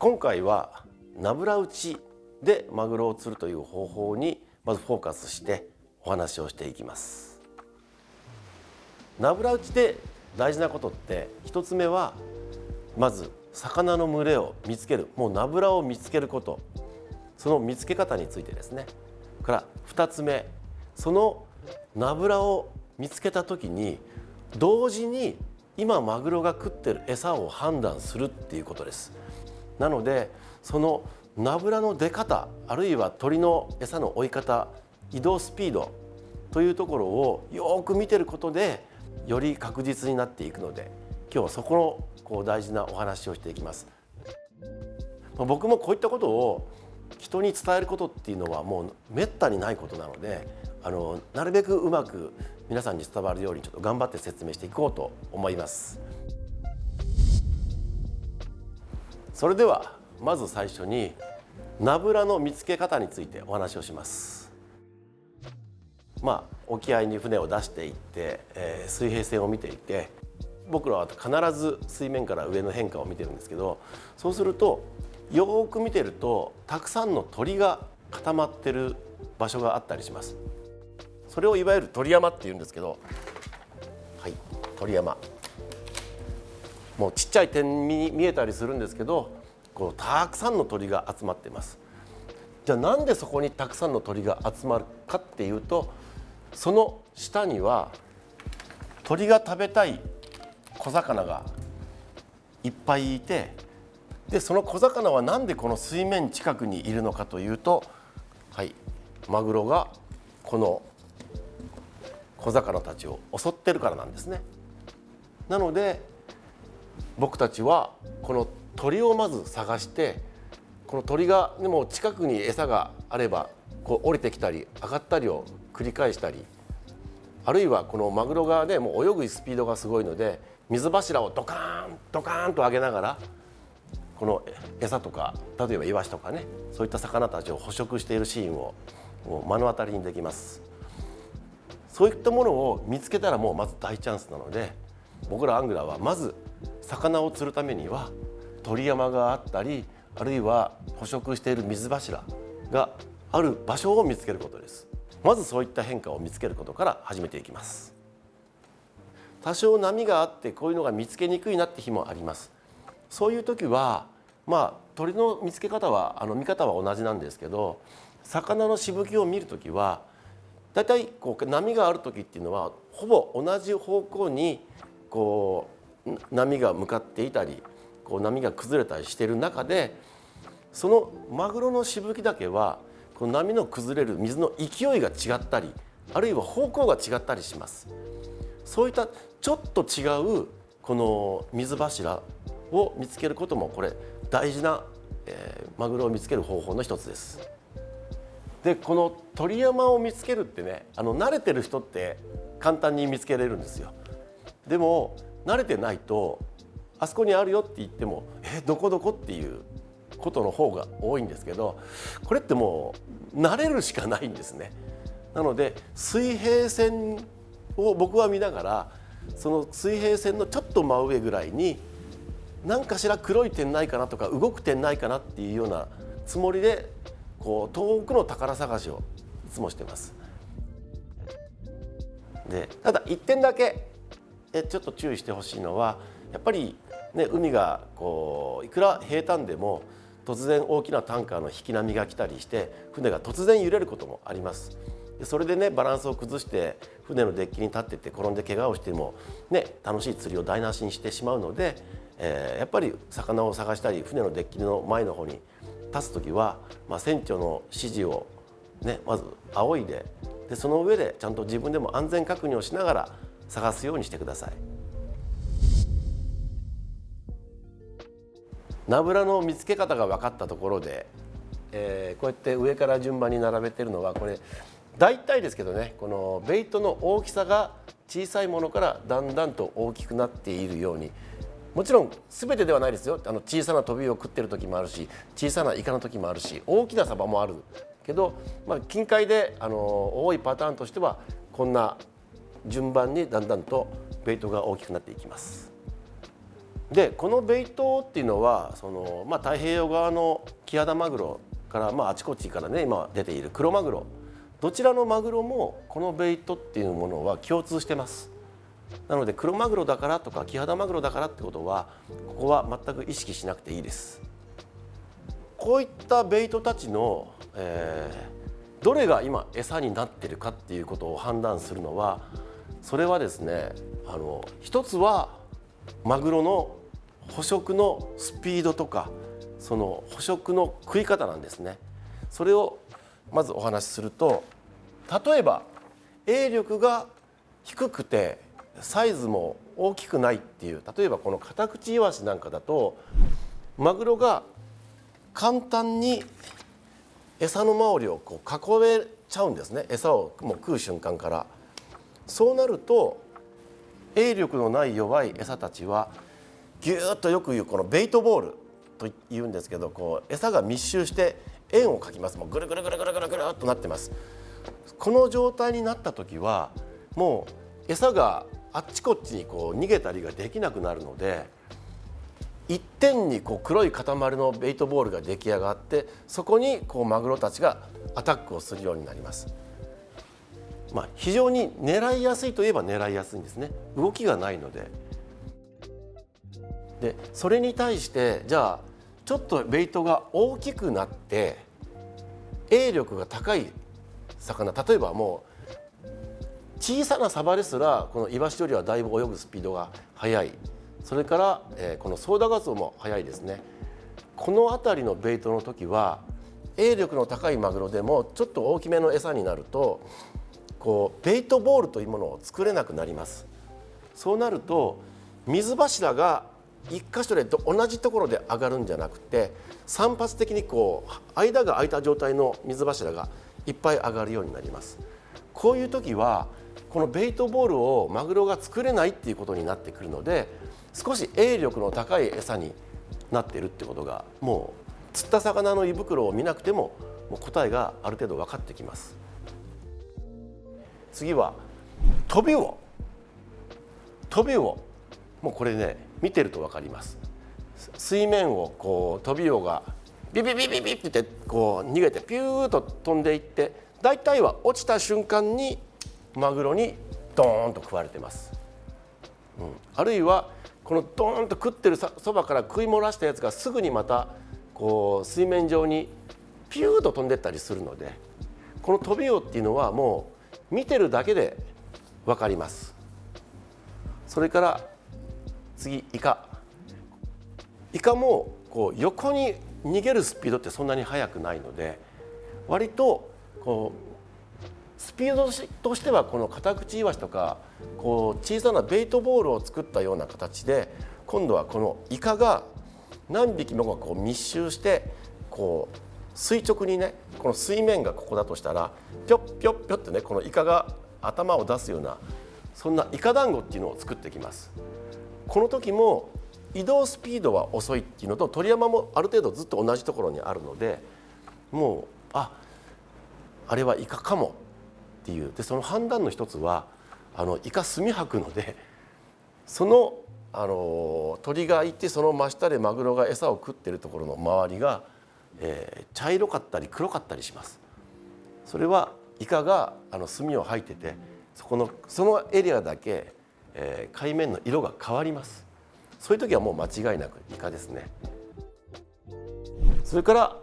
今回はナブラ打ちでマグロを釣るという方法にまずフォーカスしてお話をしていきます。ナブラ打ちで大事なことって一つ目はまず魚の群れを見つける、もうナブラを見つけること、その見つけ方についてですね。から2つ目、そのナブラを見つけた時に同時に今マグロが食ってる餌を判断するっていうことです。なのでそのナブラの出方、あるいは鳥の餌の追い方、移動スピードというところをよく見てることでより確実になっていくので、今日はそこの大事なお話をしていきます。僕もこういったことを人に伝えることっていうのはもうめったにないことなので、なるべくうまく皆さんに伝わるようにちょっと頑張って説明していこうと思います。それではまず最初にナブラの見つけ方についてお話をします。沖合に船を出していって、水平線を見ていて、僕らは必ず水面から上の変化を見てるんですけど、そうするとよく見てるとたくさんの鳥が固まってる場所があったりします。それをいわゆる鳥山っていうんですけど、はい、鳥山、もうちっちゃい点に見えたりするんですけど、たくさんの鳥が集まっています。じゃあなんでそこにたくさんの鳥が集まるかっていうと、その下には鳥が食べたい小魚がいっぱいいて、でその小魚はなんでこの水面近くにいるのかというと、はい、マグロがこの小魚たちを襲ってるからなんですね。なので僕たちはこの鳥をまず探して、この鳥がでも近くに餌があれば降りてきたり上がったりを繰り返したり、あるいはこのマグロがね、もう泳ぐスピードがすごいので水柱をドカーンドカーンと上げながらこの餌とか、例えばイワシとかね、そういった魚たちを捕食しているシーンを目の当たりにできます。そういったものを見つけたらもうまず大チャンスなので、僕らアングラーはまず魚を釣るためには鳥山があったり、あるいは捕食している水柱がある場所を見つけることです。まずそういった変化を見つけることから始めていきます。多少波があってこういうのが見つけにくいなって日もあります。そういう時は鳥の見つけ方は見方は同じなんですけど、魚のしぶきを見る時はだいたい波がある時っていうのはほぼ同じ方向に波が向かっていたり波が崩れたりしている中で、そのマグロのしぶきだけはこの波の崩れる水の勢いが違ったり、あるいは方向が違ったりします。そういったちょっと違うこの水柱を見つけることもこれ大事な、マグロを見つける方法の一つです。でこの鳥山を見つけるってね、慣れてる人って簡単に見つけれるんですよ。でも慣れてないとあそこにあるよって言ってもどこどこっていうことの方が多いんですけど、これってもう慣れるしかないんですね。なので水平線を僕は見ながら、その水平線のちょっと真上ぐらいに何かしら黒い点ないかなとか動く点ないかなっていうようなつもりで遠くの宝探しをいつもしてます。でただ一点だけちょっと注意してほしいのは、やっぱりね、海がいくら平坦でも突然大きなタンカーの引き波が来たりして船が突然揺れることもあります。でそれでねバランスを崩して船のデッキに立ってて転んで怪我をしても、ね、楽しい釣りを台無しにしてしまうので、やっぱり魚を探したり船のデッキの前の方に立つ時は、船長の指示を、ね、まず仰いで、その上でちゃんと自分でも安全確認をしながら探すようにしてください。ナブラの見つけ方が分かったところで、こうやって上から順番に並べてるのは、これ大体ですけどね、このベイトの大きさが小さいものからだんだんと大きくなっているように、もちろん全てではないですよ。小さなトビを食ってる時もあるし、小さなイカの時もあるし、大きなサバもあるけど、近海で多いパターンとしてはこんな順番にだんだんとベイトが大きくなっていきます。でこのベイトっていうのは太平洋側のキハダマグロから、あちこちからね今出ているクロマグロ、どちらのマグロもこのベイトっていうものは共通してます。なのでクロマグロだからとかキハダマグロだからってことはここは全く意識しなくていいです。こういったベイトたちの、どれが今餌になっているかっていうことを判断するのは、それはですね、一つはマグロの捕食のスピードとかその捕食の食い方なんですね。それをまずお話しすると、例えば泳力が低くてサイズも大きくないっていう、例えばこのカタクチイワシなんかだとマグロが簡単に餌の周りを囲めちゃうんですね。餌をもう食う瞬間から。そうなると泳力のない弱い餌たちはぎゅーっと、よく言うこのベイトボールと言うんですけど、餌が密集して円を描きます。もうぐるぐるぐるぐるぐるぐるっとなってます。この状態になった時はもう餌があっちこっちに逃げたりができなくなるので、一点に黒い塊のベイトボールが出来上がって、そこにマグロたちがアタックをするようになります。非常に狙いやすいといえば狙いやすいんですね。動きがないので。でそれに対してじゃあちょっとベイトが大きくなって泳力が高い魚、例えばもう小さなサバですらこのイワシよりはだいぶ泳ぐスピードが速い。それから、このソウダガツオも速いですね。この辺りのベイトの時は泳力の高いマグロでもちょっと大きめの餌になるとベイトボールというものを作れなくなります。そうなると水柱が一箇所で同じところで上がるんじゃなくて、散発的に間が空いた状態の水柱がいっぱい上がるようになります。こういう時はこのベイトボールをマグロが作れないっていうことになってくるので、少し泳力の高い餌になっているってことが、もう釣った魚の胃袋を見なくても答えがある程度分かってきます。次はトビウオ。もうこれね見てると分かります。水面をトビウオがビビビビビって逃げてピューッと飛んでいって、大体は落ちた瞬間にマグロにドーンと食われてます。あるいはこのドーンと食ってるそばから食い漏らしたやつがすぐにまた水面上にピューッと飛んでったりするので、このトビウオっていうのはもう見てるだけで分かります。それから次イカも横に逃げるスピードってそんなに速くないので、割とスピードとしてはこのカタクチイワシとか小さなベイトボールを作ったような形で、今度はこのイカが何匹もが密集して垂直にね、この水面がここだとしたらぴょっぴょっぴょってね、このイカが頭を出すような、そんなイカ団子っていうのを作ってきます。この時も移動スピードは遅いっていうのと、鳥山もある程度ずっと同じところにあるので、もうあれはイカかもっていう。でその判断の一つはイカ墨吐くので、その鳥がいてその真下でマグロが餌を食っているところの周りが、茶色かったり黒かったりします。それはイカが墨を吐いてて、そのエリアだけ、海面の色が変わります。そういう時はもう間違いなくイカですね。それから、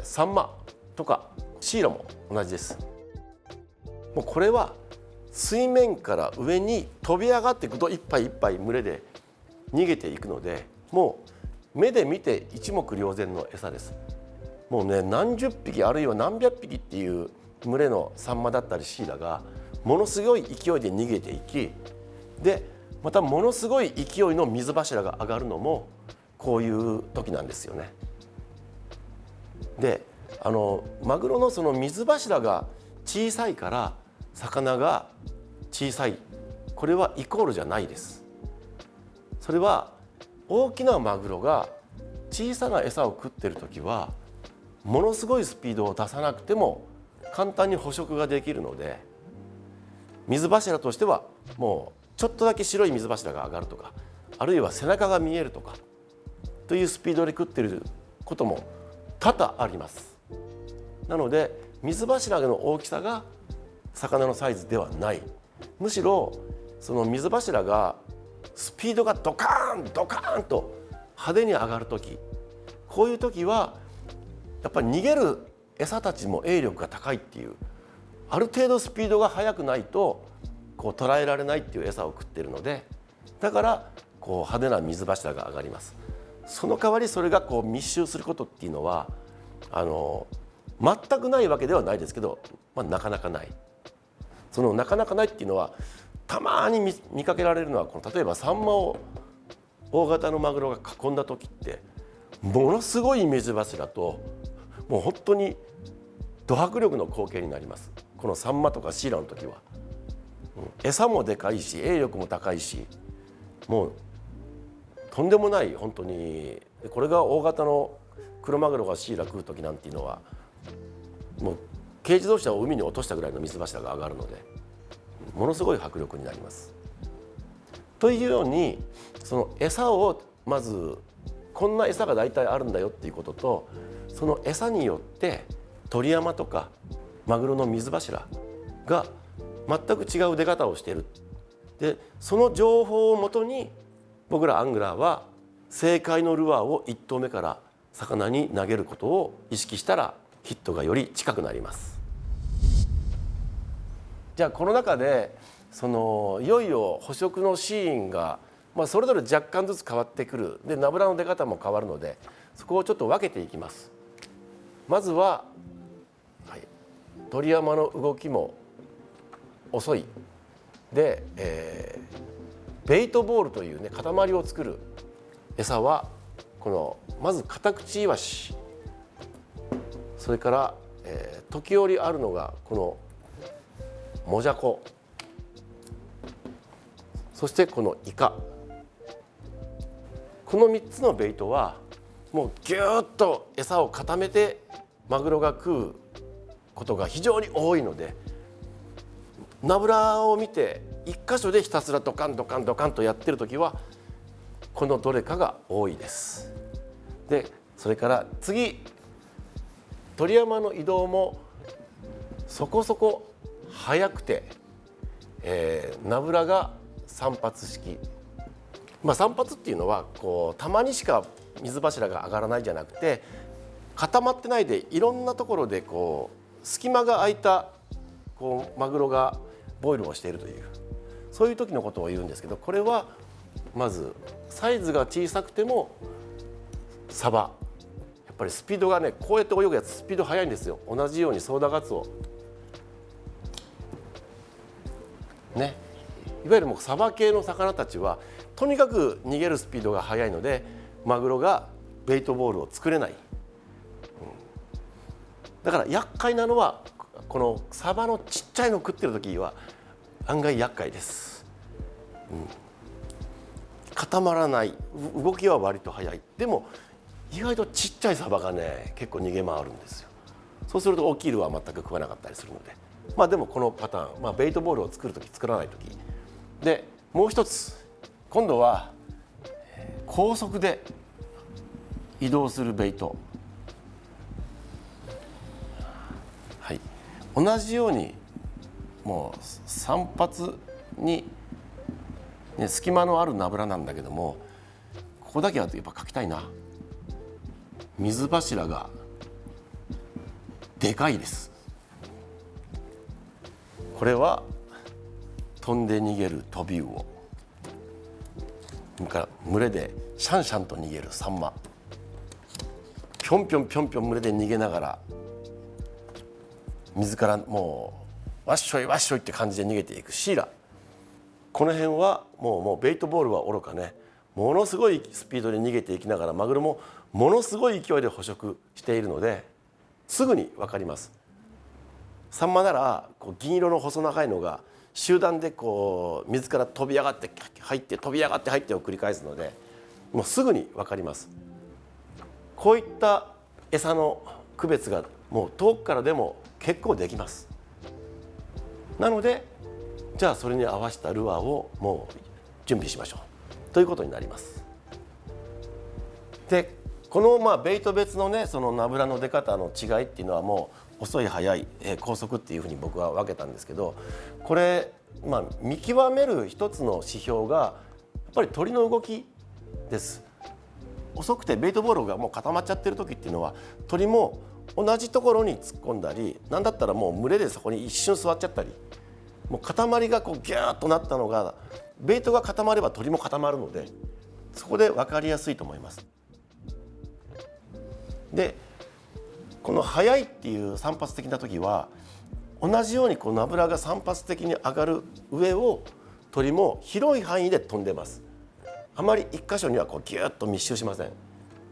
サンマとかシイラも同じです。もうこれは水面から上に飛び上がっていくといっぱいいっぱい群れで逃げていくので、もう目で見て一目瞭然の餌です。もうね、何十匹あるいは何百匹っていう群れのサンマだったりシイラがものすごい勢いで逃げていき、でまたものすごい勢いの水柱が上がるのもこういう時なんですよね。でマグロのその水柱が小さいから魚が小さい、これはイコールじゃないです。それは大きなマグロが小さな餌を食ってる時はものすごいスピードを出さなくても簡単に捕食ができるので、水柱としてはもうちょっとだけ白い水柱が上がるとか、あるいは背中が見えるとかというスピードで食っていることも多々あります。なので水柱の大きさが魚のサイズではない。むしろその水柱がスピードがドカーンドカーンと派手に上がる時、こういう時はやっぱり逃げる餌たちも泳力が高いっていう、ある程度スピードが速くないとこう捉えられないっていう餌を食っているので、だからこう派手な水柱が上がります。その代わりそれがこう密集することっていうのは全くないわけではないですけど、なかなかない。そのなかなかないっていうのはたまに 見かけられるのは、この例えばサンマを大型のマグロが囲んだ時ってものすごい水柱ともう本当にド迫力の光景になります。このサンマとかシイラの時は、餌もでかいし泳力も高いし、もうとんでもない。本当にこれが大型のクロマグロがシイラ食う時なんていうのはもう軽自動車を海に落としたぐらいの水柱が上がるので、ものすごい迫力になります。というように、その餌をまずこんな餌が大体あるんだよっていうことと、その餌によって鳥山とかマグロの水柱が全く違う出方をしている。でその情報をもとに僕らアングラーは正解のルアーを1投目から魚に投げることを意識したらヒットがより近くなります。じゃあこの中でいよいよ捕食のシーンが、それぞれ若干ずつ変わってくる。でナブラの出方も変わるので、そこをちょっと分けていきます。まずは、鳥山の動きも遅いで、ベイトボールというね塊を作る餌はこのまずカタクチイワシ、それから、時折あるのがこのモジャコ、そしてこのイカ、この3つのベイトはもうギューッと餌を固めてマグロが食うことが非常に多いので、ナブラを見て一箇所でひたすらドカンドカンドカンとやってる時はこのどれかが多いです。でそれから次、鳥山の移動もそこそこ速くて、ナブラが3発式、3発っていうのはこうたまにしか水柱が上がらないじゃなくて、固まってないでいろんなところでこう隙間が空いたこうマグロがボイルをしているという、そういう時のことを言うんですけど、これはまずサイズが小さくてもサバ、やっぱりスピードがね、こうやって泳ぐやつスピード速いんですよ。同じようにソウダガツオね、いわゆるもうサバ系の魚たちはとにかく逃げるスピードが速いのでマグロがベイトボールを作れない、だから厄介なのはこのサバのちっちゃいの食ってる時は案外厄介です、固まらない、動きは割と速い。でも意外とちっちゃいサバがね結構逃げ回るんですよ。そうすると大きいルアーは全く食わなかったりするので、でもこのパターン、ベイトボールを作る時作らない時で、もう一つ今度は高速で移動するベイト、同じようにもう3発に、隙間のあるナブラなんだけども、ここだけはやっぱ描きたいな。水柱がでかいです。これは飛んで逃げるトビウオ、それから群れでシャンシャンと逃げるサンマ、ぴょんぴょんぴょんぴょん群れで逃げながら水からもうわっしょいわっしょいって感じで逃げていくシイラ、この辺はもうベイトボールはおろかね、ものすごいスピードで逃げていきながらマグロもものすごい勢いで捕食しているのですぐに分かります。サンマならこう銀色の細長いのが集団でこう水から飛び上がって入って飛び上がって入ってを繰り返すので、もうすぐに分かります。こういった餌の区別がもう遠くからでも結構できます。なのでじゃあそれに合わせたルアーをもう準備しましょう。ということになります。でこのベイト別のねそのナブラの出方の違いっていうのはもう遅い速い、高速っていうふうに僕は分けたんですけど、これ、見極める一つの指標がやっぱり鳥の動きです。遅くてベイトボールがもう固まっちゃってる時っていうのは鳥も同じところに突っ込んだり、なんだったらもう群れでそこに一瞬座っちゃったり、もう塊がこうギューッとなったのがベイトが固まれば鳥も固まるので、そこで分かりやすいと思います。でこの速いっていう散発的な時は同じようにこうナブラが散発的に上がる上を鳥も広い範囲で飛んでます。あまり一箇所にはこうギュッと密集しません。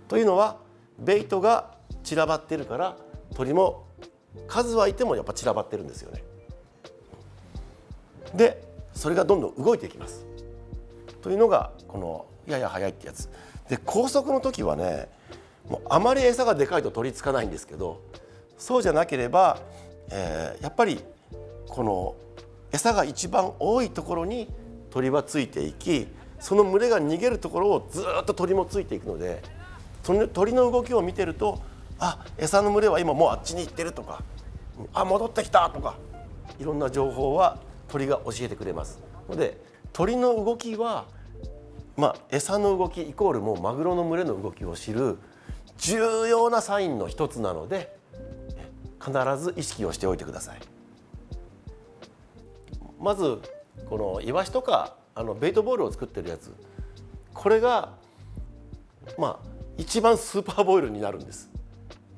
というのはベイトが散らばってるから鳥も数はいてもやっぱ散らばってるんですよね。でそれがどんどん動いていきますというのがこのやや速いってやつで、高速の時はねもうあまり餌がでかいと取りつかないんですけど、そうじゃなければ、やっぱりこの餌が一番多いところに鳥はついていき、その群れが逃げるところをずっと鳥もついていくので、その鳥の動きを見てると、あ、餌の群れは今もうあっちに行ってるとか、あ、戻ってきたとか、いろんな情報は鳥が教えてくれますので、鳥の動きは、餌の動きイコールもうマグロの群れの動きを知る重要なサインの一つなので、必ず意識をしておいてください。まずこのイワシとかベイトボールを作ってるやつ、これが一番スーパーボイルになるんです。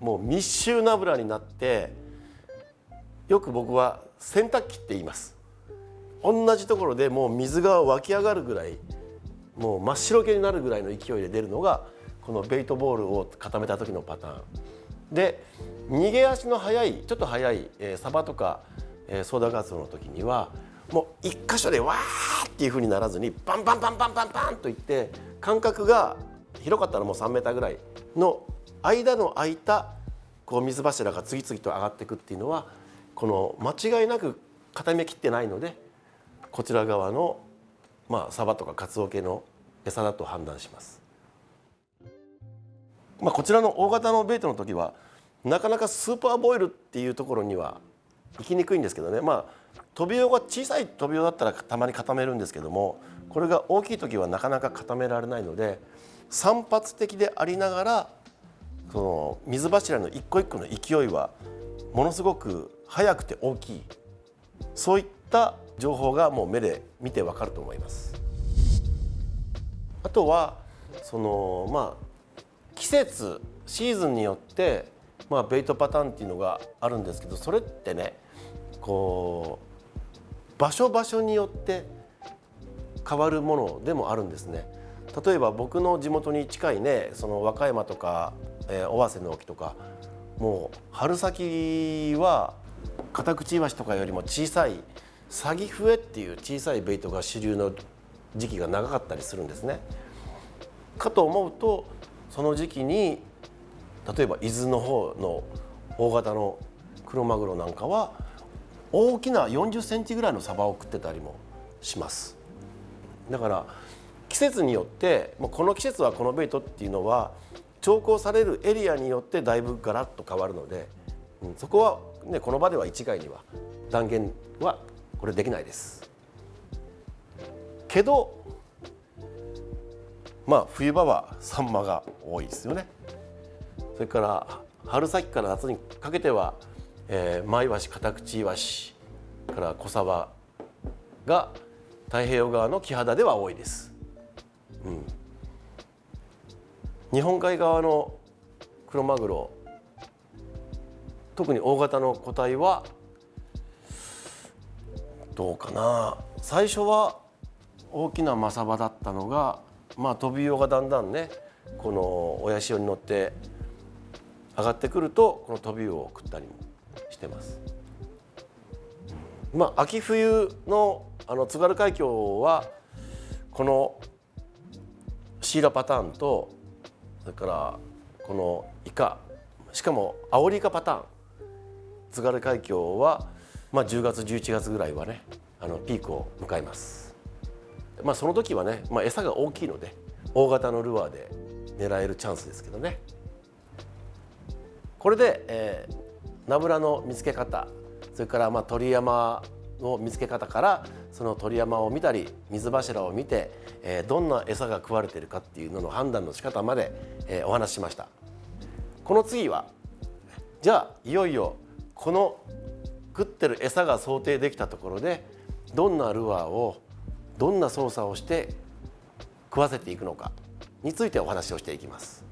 もう密集ナブラになって、よく僕は洗濯機って言います。同じところでもう水が湧き上がるぐらい、もう真っ白けになるぐらいの勢いで出るのがこのベイトボールを固めた時のパターンで、逃げ足の速いちょっと速い、サバとか、ソーダガツオの時にはもう一箇所でわーっていう風にならずにバンバンバンバンバンバンといって、間隔が広かったらもう3メーターぐらいの間の空いたこう水柱が次々と上がっていくっていうのは、この間違いなく固めきってないので、こちら側のサバとかカツオ系の餌だと判断します。こちらの大型のベイトの時はなかなかスーパーボイルっていうところには行きにくいんですけどね、トビウオが小さいトビウオだったらたまに固めるんですけども、これが大きい時はなかなか固められないので、散発的でありながらその水柱の一個一個の勢いはものすごく速くて大きい、そういった情報がもう目で見てわかると思います。あとはその季節シーズンによってベイトパターンっていうのがあるんですけど、それってねこう場所場所によって変わるものでもあるんですね。例えば僕の地元に近いね、その和歌山とか、尾鷲の沖とか、もう春先はカタクチイワシとかよりも小さいサギフエっていう小さいベイトが主流の時期が長かったりするんですね。かと思うと、その時期に例えば伊豆の方の大型のクロマグロなんかは大きな40センチぐらいのサバを食ってたりもします。だから季節によってこの季節はこのベイトっていうのは調校されるエリアによってだいぶガラッと変わるので、そこは、ね、この場では一概には断言はこれできないです。けど冬場はサンマが多いですよね。それから春先から夏にかけては、マイワシ、カタクチイワシから小サバが太平洋側のキハダでは多いです。日本海側のクロマグロ、特に大型の個体はどうかな。最初は大きなマサバだったのが、トビウオがだんだんねこの親潮に乗って上がってくると、このトビウオを食ったりもしてます。秋冬の津軽海峡はこのシーラパターンと、それからこのイカ、しかもアオリイカパターン、津軽海峡は10月11月ぐらいはねピークを迎えます。その時はね、餌が大きいので大型のルアーで狙えるチャンスですけどね。これで、ナブラの見つけ方、それから鳥山の見つけ方から、その鳥山を見たり水柱を見て、どんな餌が食われているかっていうのの判断の仕方まで、お話ししました。この次はじゃあいよいよこの食ってる餌が想定できたところでどんなルアーをどんな操作をして食わせていくのかについてお話をしていきます。